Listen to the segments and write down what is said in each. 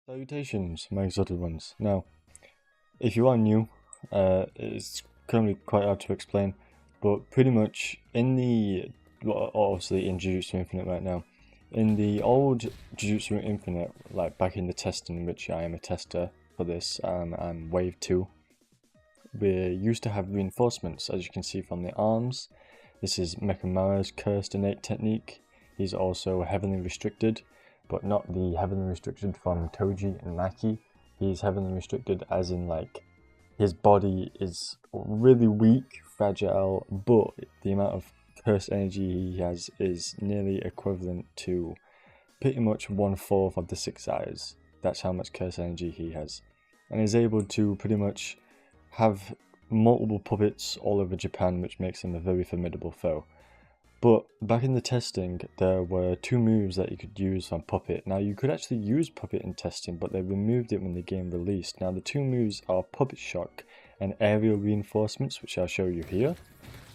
Salutations, my exotic ones. Now, if you are new, it's currently quite hard to explain, but pretty much well, obviously in Jujutsu Infinite right now, in the old Jujutsu Infinite, like back in the testing, which I am a tester for this, I'm Wave 2, we used to have reinforcements, as you can see from the arms. This is Mechamaru's Cursed Innate Technique. He's also heavily restricted, but not the heavily restricted from Toji and Maki. He's heavily restricted as in like his body is really weak, fragile, but the amount of cursed energy he has is nearly equivalent to pretty much 1/4 of the 6 eyes. That's how much cursed energy he has. And he's able to pretty much have multiple puppets all over Japan, which makes him a very formidable foe. But back in the testing, there were 2 moves that you could use on Puppet. Now, you could actually use Puppet in testing, but they removed it when the game released. Now, the 2 moves are Puppet Shock and Aerial Reinforcements, which I'll show you here.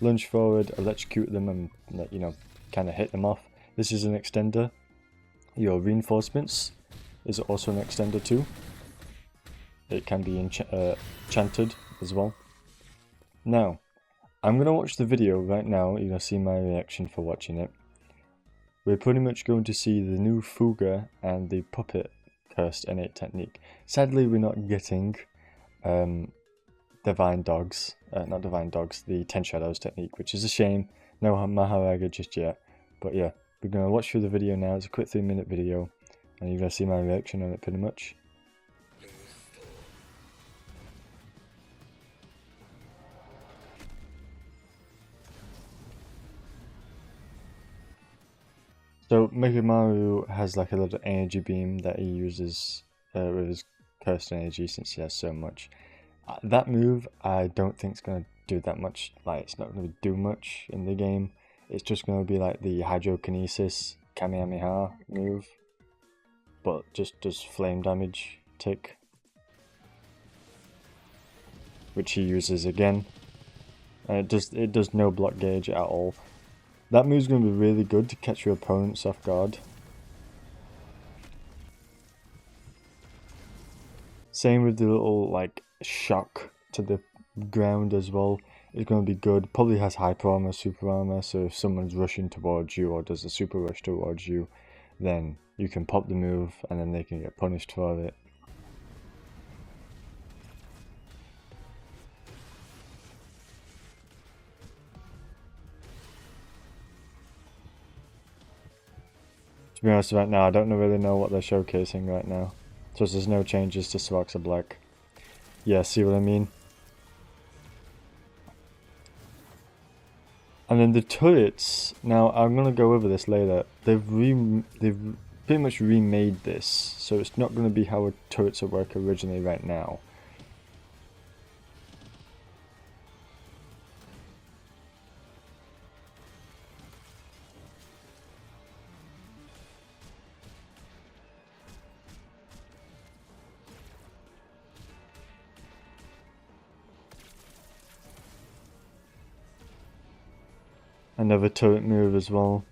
Lunge forward, electrocute them, and kind of hit them off. This is an extender. Your Reinforcements is also an extender too. It can be enchanted as well. Now, I'm going to watch the video right now. You're going to see my reaction for watching it. We're pretty much going to see the new Fuga and the Puppet Cursed Innate Technique. Sadly, we're not getting Divine Dogs, not Divine Dogs, the 10 Shadows technique, which is a shame. No Maharaga just yet. But yeah, we're going to watch through the video now. It's a quick 3-minute video, and you're going to see my reaction on it pretty much. So Mechamaru has like a little energy beam that he uses with his cursed energy since he has so much. That move I don't think is going to do that much, like it's not going to do much in the game. It's just going to be like the Hydrokinesis Kamehameha move, but just does flame damage tick, which he uses again. And it does no block gauge at all. That move's going to be really good to catch your opponents off guard. Same with the little like shock to the ground as well. It's going to be good. Probably has hyper armor, super armor, so if someone's rushing towards you or does a super rush towards you, then you can pop the move and then they can get punished for it. To be honest, right now, I don't really know what they're showcasing right now. So there's no changes to Swaxa Black. Yeah, see what I mean? And then the turrets, now I'm going to go over this later. They've pretty much remade this. So it's not going to be how turrets would work originally right now. Another turret move as well.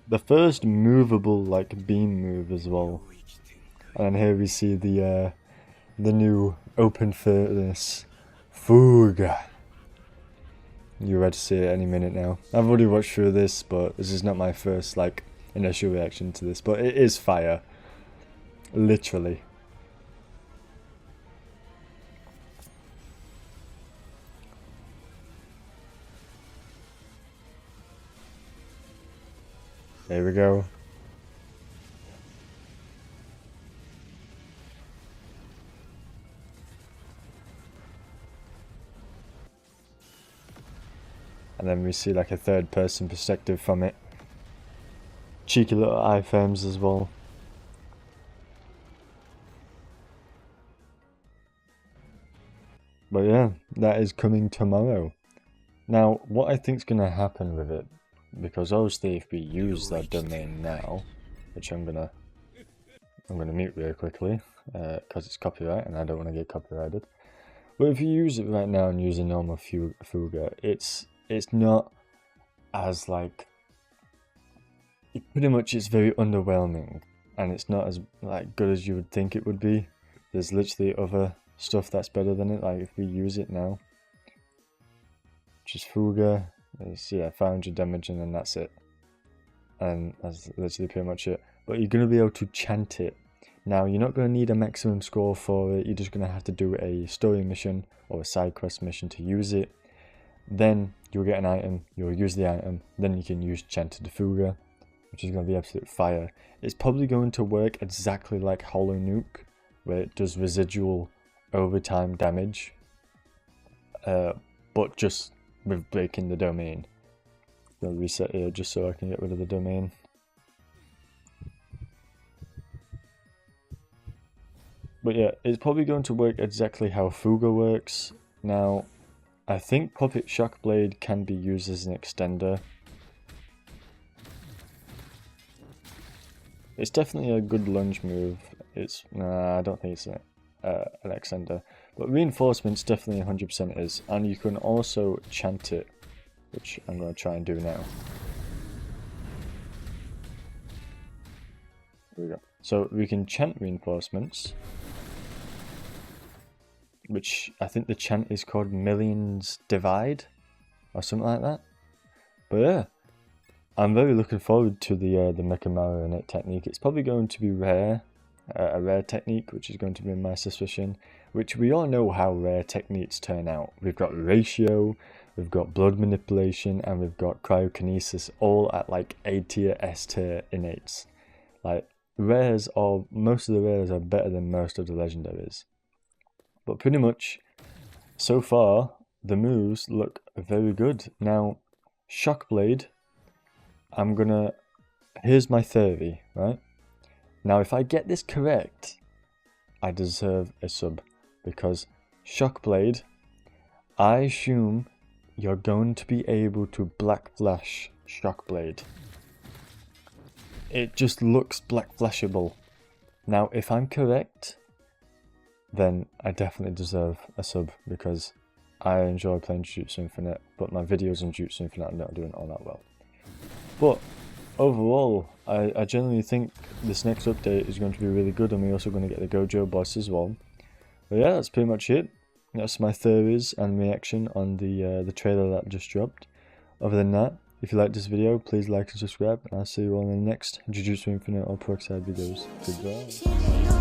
The first movable like beam move as well. And here we see the new open furnace Fuga. You're ready to see it any minute now. I've already watched through this, but this is not my first like initial reaction to this, but it is fire. Literally. There we go. And then we see like a 3rd person perspective from it. Cheeky little iframes as well. But yeah, that is coming tomorrow. Now, what I think is going to happen with it, because obviously if we use that domain now, which I'm gonna mute really quickly, because it's copyright and I don't want to get copyrighted. But if you use it right now and use a normal Fuga, it's not as like, pretty much it's very underwhelming, and it's not as like good as you would think it would be. There's literally other stuff that's better than it. Like if we use it now, just Fuga, it's 500 damage and then that's it, and that's literally pretty much it. But you're gonna be able to chant it. Now you're not gonna need a maximum score for it. You're just gonna have to do a story mission or a side quest mission to use it. Then you'll get an item. You'll use the item. Then you can use chanted Fuga, which is gonna be absolute fire. It's probably going to work exactly like Hollow Nuke, where it does residual overtime damage, but just with breaking the domain. I'm gonna reset here just so I can get rid of the domain. But yeah, it's probably going to work exactly how Fuga works. Now, I think Puppet Shock Blade can be used as an extender. It's definitely a good lunge move. I don't think it's an extender. But Reinforcements definitely 100% is. And you can also chant it, which I'm going to try and do now. There we go. So we can chant Reinforcements, which I think the chant is called Millions Divide or something like that. But yeah, I'm very looking forward to the Mecha Marionette technique. It's probably going to be rare, a rare technique, which is going to be my suspicion, which we all know how rare techniques turn out. We've got Ratio, we've got Blood Manipulation, and we've got Cryokinesis, all at like A tier, S tier innates. Like rares, or most of the rares are better than most of the legendaries. But pretty much, so far, the moves look very good. Now, Shockblade, here's my theory, right? Now, if I get this correct, I deserve a sub. Because Shockblade, I assume you're going to be able to Black Flash Shockblade. It just looks Black Flashable. Now, if I'm correct, then I definitely deserve a sub, because I enjoy playing Jujutsu Infinite, but my videos on Jujutsu Infinite are not doing all that well. But overall, I generally think this next update is going to be really good, and we're also going to get the Gojo boss as well. But yeah, that's pretty much it. That's my theories and reaction on the trailer that just dropped. Other than that, if you like this video, please like and subscribe, and I'll see you all in the next Jujutsu Infinite or Proxide videos. Goodbye.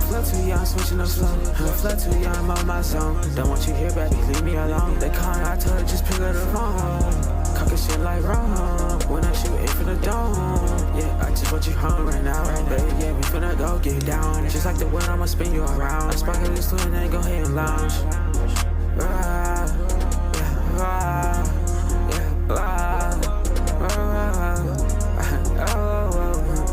Flow too young, switching up slow. Flow too young, I'm on my zone. Don't want you here, baby, leave me alone. They calling, I told her, just pick up the phone. Cooking shit like wrong. When I shoot it from the dome. Yeah, I just want you home right now, baby. Yeah, we finna go get down. Just like the wind, I'ma spin you around. I sparkle this fluid, then go ahead and lounge.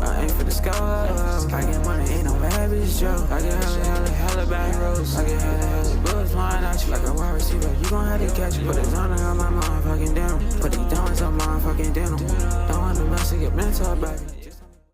I ain't for the sky. I get money, ain't no average joke. I get hella back roads. I get hella bullets flying at you like a wide receiver. You gon' have to catch me. Put it on my motherfucking denim. Put these diamonds on my fucking denim. Don't want to mess to get mental, baby.